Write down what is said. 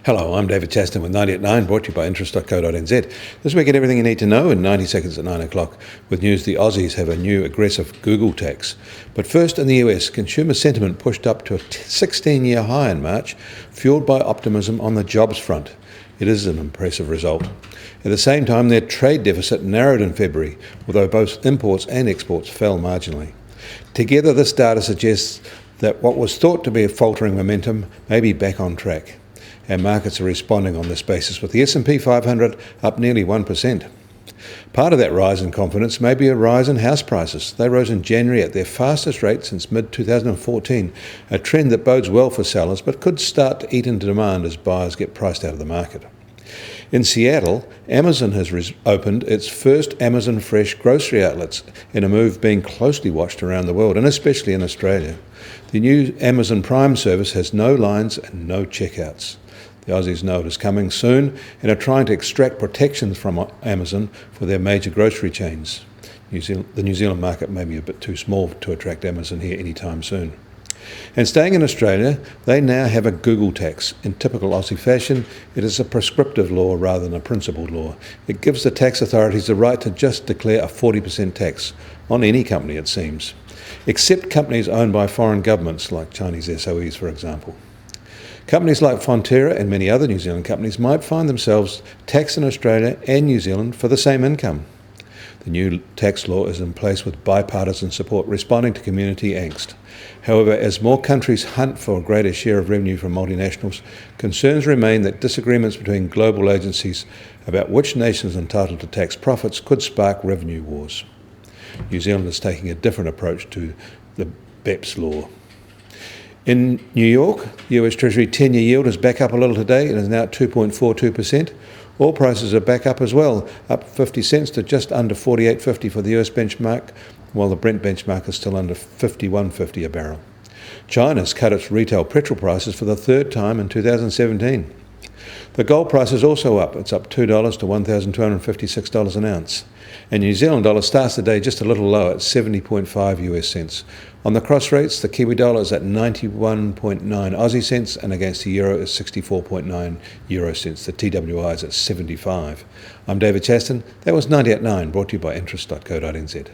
Hello, I'm David Chaston with 90 at 9, brought to you by interest.co.nz. This week at everything you need to know in 90 seconds at 9 o'clock. With news, the Aussies have a new aggressive Google tax. But first, in the US, consumer sentiment pushed up to a 16-year high in March, fueled by optimism on the jobs front. It is an impressive result. At the same time, their trade deficit narrowed in February, although both imports and exports fell marginally. Together, this data suggests that what was thought to be a faltering momentum may be back on track. And markets are responding on this basis, with the S&P 500 up nearly 1%. Part of that rise in confidence may be a rise in house prices. They rose in January at their fastest rate since mid-2014, a trend that bodes well for sellers but could start to eat into demand as buyers get priced out of the market. In Seattle, Amazon has opened its first Amazon Fresh grocery outlets, in a move being closely watched around the world, and especially in Australia. The new Amazon Prime service has no lines and no checkouts. The Aussies know it is coming soon and are trying to extract protections from Amazon for their major grocery chains. The New Zealand market may be a bit too small to attract Amazon here anytime soon. And staying in Australia, they now have a Google tax. In typical Aussie fashion, it is a prescriptive law rather than a principled law. It gives the tax authorities the right to just declare a 40% tax on any company, it seems, except companies owned by foreign governments like Chinese SOEs, for example. Companies like Fonterra and many other New Zealand companies might find themselves taxed in Australia and New Zealand for the same income. The new tax law is in place with bipartisan support, responding to community angst. However, as more countries hunt for a greater share of revenue from multinationals, concerns remain that disagreements between global agencies about which nation is entitled to tax profits could spark revenue wars. New Zealand is taking a different approach to the BEPS law. In New York, the US Treasury 10-year yield is back up a little today and is now at 2.42%. Oil prices are back up as well, up 50 cents to just under $48.50 for the US benchmark, while the Brent benchmark is still under $51.50 a barrel. China's cut its retail petrol prices for the third time in 2017. The gold price is also up. It's up $2 to $1,256 an ounce. And New Zealand dollar starts the day just a little lower at 70.5 US cents. On the cross rates, the Kiwi dollar is at 91.9 Aussie cents, and against the euro is 64.9 euro cents. The TWI is at 75. I'm David Chaston. That was 90 at 9, brought to you by interest.co.nz.